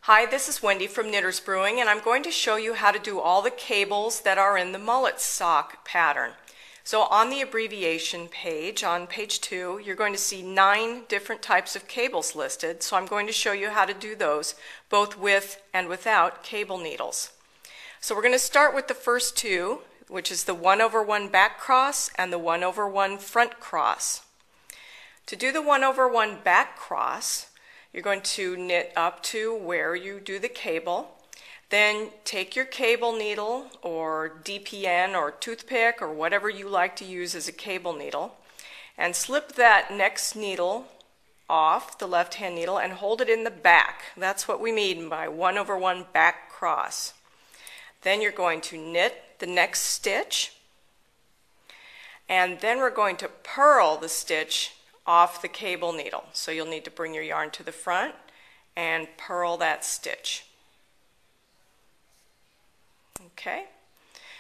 Hi, this is Wendy from Knitters Brewing, and I'm going to show you how to do all the cables that are in the mullet sock pattern. So on the abbreviation page, on page 2, you're going to see 9 different types of cables listed. So I'm going to show you how to do those, both with and without cable needles. So we're going to start with the first 2, which is the 1/1 back cross and the 1/1 front cross. To do the 1/1 back cross, you're going to knit up to where you do the cable. Then take your cable needle or DPN or toothpick or whatever you like to use as a cable needle and slip that next needle off, the left hand needle, and hold it in the back. That's what we mean by 1/1 back cross. Then you're going to knit the next stitch, and then we're going to purl the stitch off the cable needle. So you'll need to bring your yarn to the front and purl that stitch. Okay,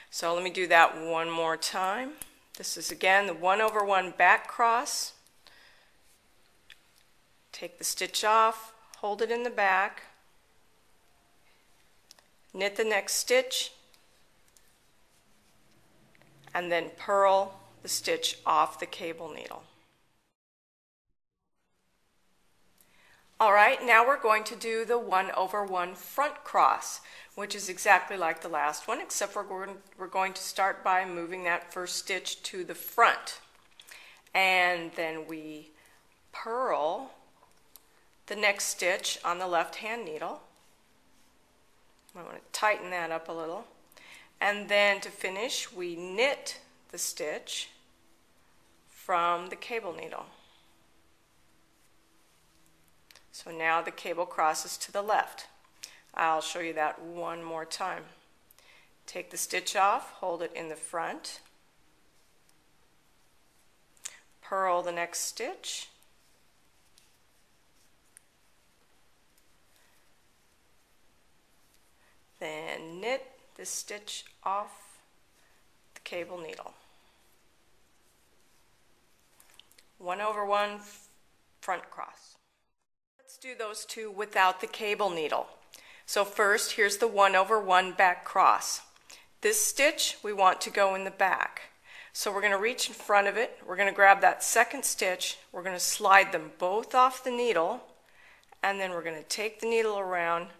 so let me do that one more time. This is again the 1/1 back cross. Take the stitch off, hold it in the back, knit the next stitch, and then purl the stitch off the cable needle. Alright, now we're going to do the 1/1 front cross, which is exactly like the last one, except for we're going to start by moving that first stitch to the front. And then we purl the next stitch on the left hand needle. I want to tighten that up a little. And then to finish, we knit the stitch from the cable needle. So now the cable crosses to the left. I'll show you that one more time. Take the stitch off, hold it in the front, purl the next stitch, then knit the stitch off the cable needle. 1/1 front cross. Let's do those 2 without the cable needle. So first, here's the 1/1 back cross. This stitch we want to go in the back. So we're going to reach in front of it, we're going to grab that second stitch, we're going to slide them both off the needle, and then we're going to take the needle around,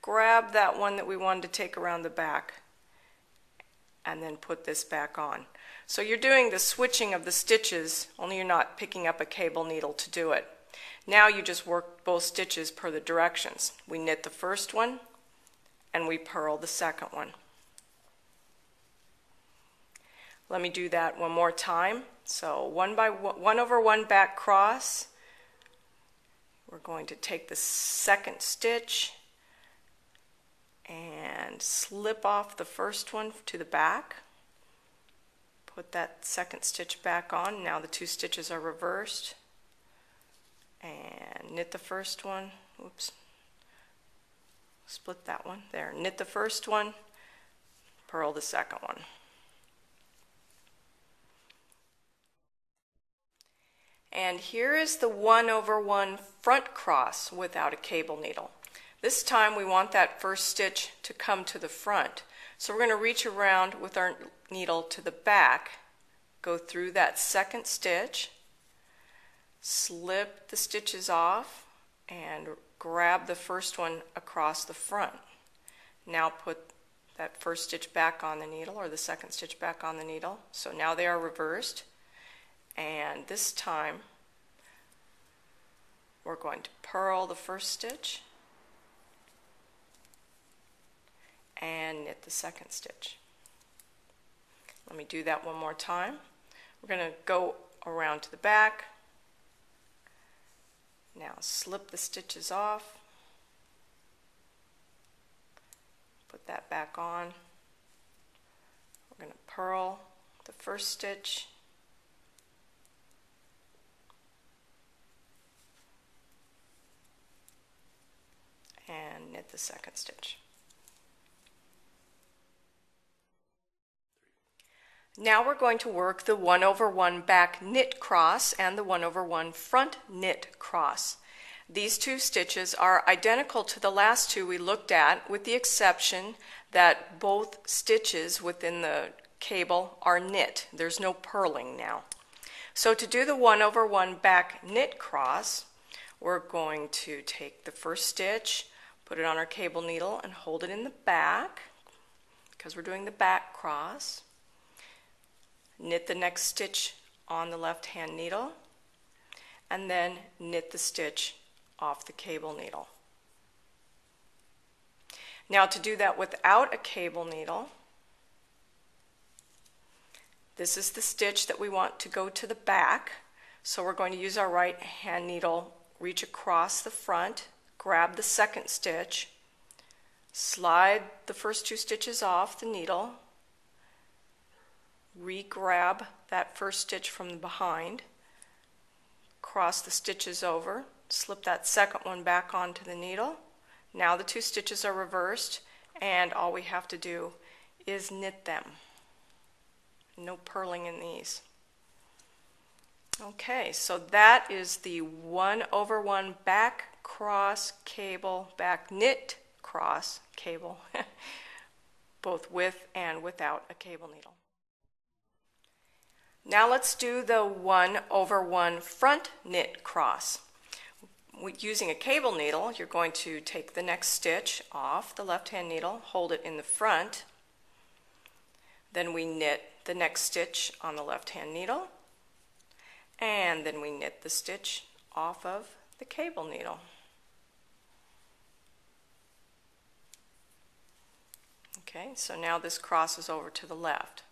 grab that one that we wanted to take around the back, and then put this back on. So you're doing the switching of the stitches, only you're not picking up a cable needle to do it. Now you just work both stitches per the directions. We knit the first one and we purl the second one. Let me do that one more time. So 1/1 back cross. We're going to take the second stitch and slip off the first one to the back. Put that second stitch back on. Now the 2 stitches are reversed. And knit the first one, oops, split that one, there, knit the first one, purl the second one. And here is the 1/1 front cross without a cable needle. This time we want that first stitch to come to the front. So we're going to reach around with our needle to the back, go through that second stitch, slip the stitches off, and grab the first one across the front. Now put that first stitch back on the needle, or the second stitch back on the needle. So now they are reversed, and this time we're going to purl the first stitch and knit the second stitch. Let me do that one more time. We're going to go around to the back. Now slip the stitches off, put that back on. We're going to purl the first stitch and knit the second stitch. Now we're going to work the 1/1 back knit cross and the 1/1 front knit cross. These two stitches are identical to the last two we looked at, with the exception that both stitches within the cable are knit. There's no purling now. So to do the 1/1 back knit cross, we're going to take the first stitch, put it on our cable needle, and hold it in the back because we're doing the back cross. Knit the next stitch on the left hand needle, and then knit the stitch off the cable needle. Now to do that without a cable needle, this is the stitch that we want to go to the back. So we're going to use our right hand needle, reach across the front, grab the second stitch, slide the first two stitches off the needle, re-grab that first stitch from behind, cross the stitches over, slip that second one back onto the needle. Now the two stitches are reversed, and all we have to do is knit them. No purling in these. Okay, so that is the 1/1 back cross cable, back knit cross cable, both with and without a cable needle. Now let's do the 1/1 front knit cross. Using a cable needle, you're going to take the next stitch off the left hand needle, hold it in the front, then we knit the next stitch on the left hand needle, and then we knit the stitch off of the cable needle. Okay, so now this crosses over to the left.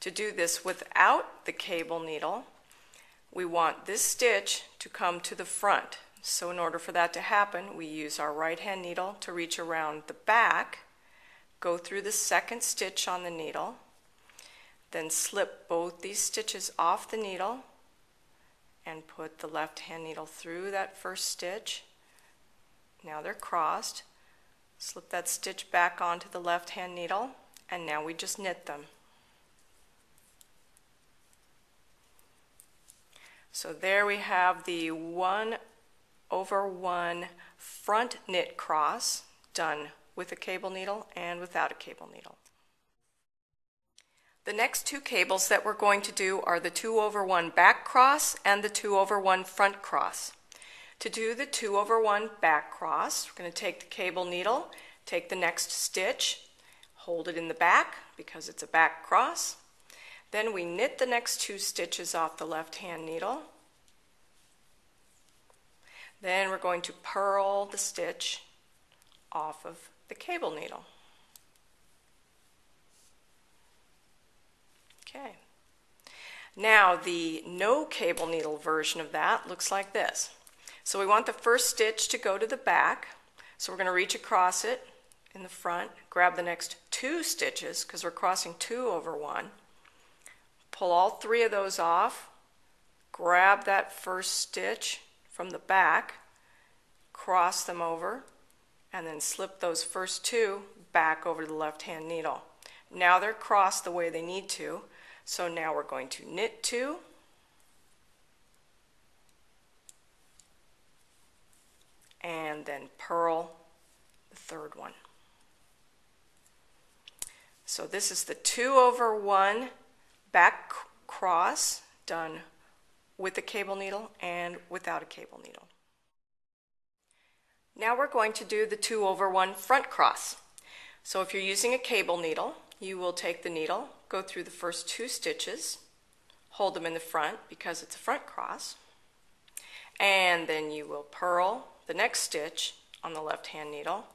To do this without the cable needle, we want this stitch to come to the front. So in order for that to happen, we use our right hand needle to reach around the back, go through the second stitch on the needle, then slip both these stitches off the needle and put the left hand needle through that first stitch. Now they're crossed. Slip that stitch back onto the left hand needle, and now we just knit them. So there we have the 1/1 front knit cross done with a cable needle and without a cable needle. The next two cables that we're going to do are the 2/1 back cross and the 2/1 front cross. To do the 2/1 back cross, we're going to take the cable needle, take the next stitch, hold it in the back because it's a back cross. Then we knit the next two stitches off the left hand needle. Then we're going to purl the stitch off of the cable needle. Okay. Now the no cable needle version of that looks like this. So we want the first stitch to go to the back. So we're going to reach across it in the front, grab the next two stitches because we're crossing 2/1. Pull all three of those off, grab that first stitch from the back, cross them over, and then slip those first two back over to the left hand needle. Now they're crossed the way they need to, so now we're going to knit two, and then purl the third one. So this is the 2/1 back cross done with a cable needle and without a cable needle. Now we're going to do the 2/1 front cross. So if you're using a cable needle, you will take the needle, go through the first two stitches, hold them in the front because it's a front cross, and then you will purl the next stitch on the left hand needle,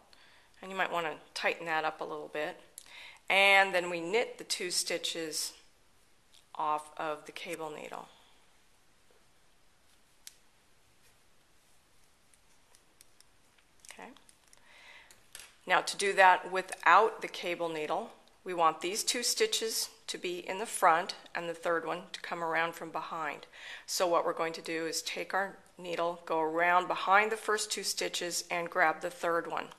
and you might want to tighten that up a little bit, and then we knit the two stitches off of the cable needle. Okay. Now to do that without the cable needle, we want these two stitches to be in the front and the third one to come around from behind. So what we're going to do is take our needle, go around behind the first two stitches and grab the third one.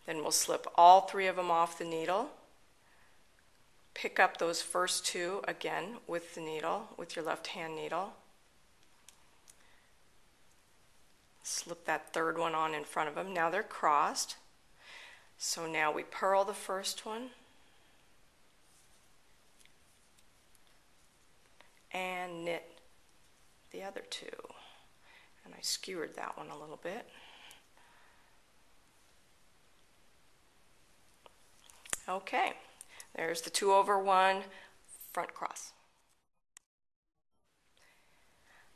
Then we'll slip all three of them off the needle, pick up those first two again with the needle, with your left hand needle, Slip that third one on in front of them. Now they're crossed. So now we purl the first one and knit the other two. And I skewered that one a little bit. Okay, there's the 2 over 1 front cross.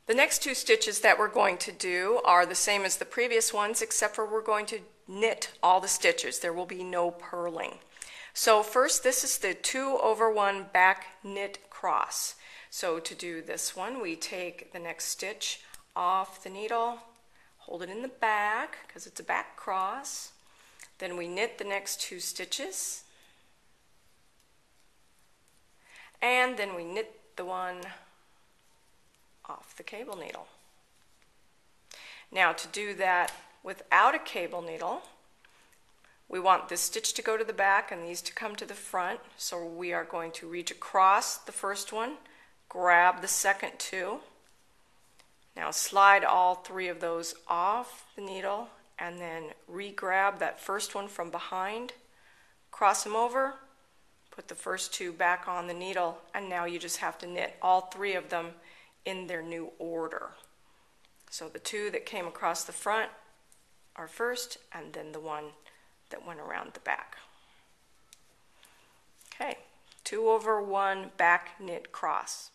The next 2 stitches that we're going to do are the same as the previous ones, except for we're going to knit all the stitches. There will be no purling. So first, this is the 2 over 1 back knit cross. So to do this one, we take the next stitch off the needle, hold it in the back because it's a back cross. Then we knit the next 2 stitches. And then we knit the one off the cable needle. Now to do that without a cable needle, we want this stitch to go to the back and these to come to the front. So we are going to reach across the first one, grab the second 2. Now slide all 3 of those off the needle and then re-grab that first one from behind, cross them over, put the first 2 back on the needle, and now you just have to knit all 3 of them in their new order. So the 2 that came across the front are first, and then the one that went around the back. Okay, 2 over 1 back knit cross.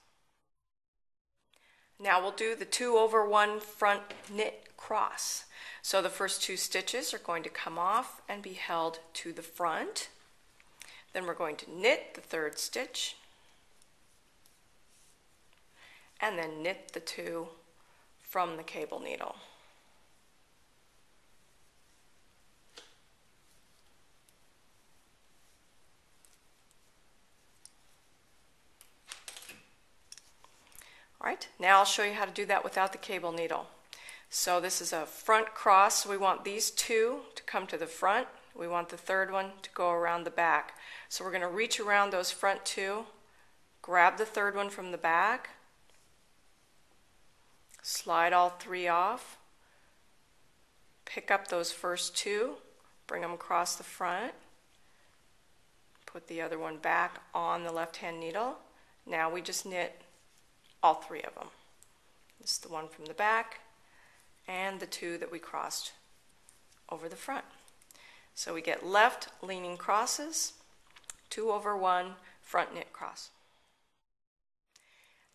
Now we'll do the 2 over 1 front knit cross. So the first 2 stitches are going to come off and be held to the front. Then we're going to knit the 3rd stitch and then knit the 2 from the cable needle. All right, now I'll show you how to do that without the cable needle. So this is a front cross. So we want these 2 to come to the front. We want the 3rd one to go around the back. So we're going to reach around those front 2, grab the 3rd one from the back, slide all 3 off, pick up those first 2, bring them across the front, put the other one back on the left-hand needle. Now we just knit all 3 of them. This is the one from the back and the 2 that we crossed over the front. So we get left leaning crosses, 2 over 1 front knit cross.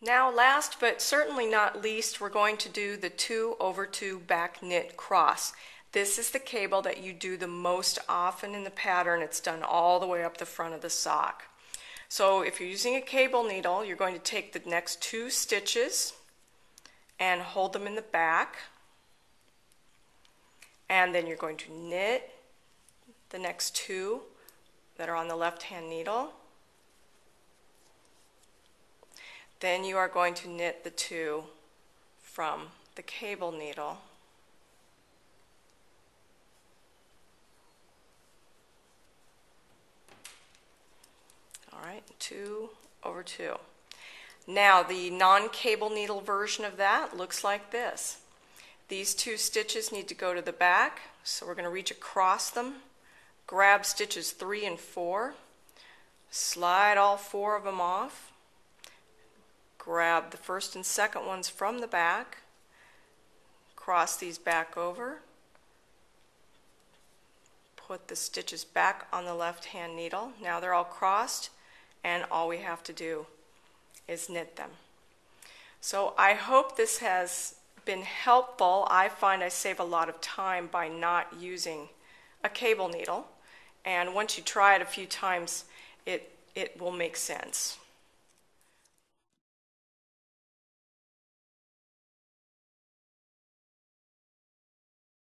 Now last but certainly not least, we're going to do the 2 over 2 back knit cross. This is the cable that you do the most often in the pattern. It's done all the way up the front of the sock. So if you're using a cable needle, you're going to take the next 2 stitches and hold them in the back. And then you're going to knit the next 2 that are on the left-hand needle. Then you are going to knit the 2 from the cable needle. All right, 2 over 2. Now the non-cable needle version of that looks like this. These 2 stitches need to go to the back, so we're going to reach across them, grab stitches 3 and 4, slide all 4 of them off, grab the first and second ones from the back, cross these back over, put the stitches back on the left-hand needle. Now they're all crossed, and all we have to do is knit them. So I hope this has been helpful. I find I save a lot of time by not using a cable needle, and once you try it a few times, it will make sense.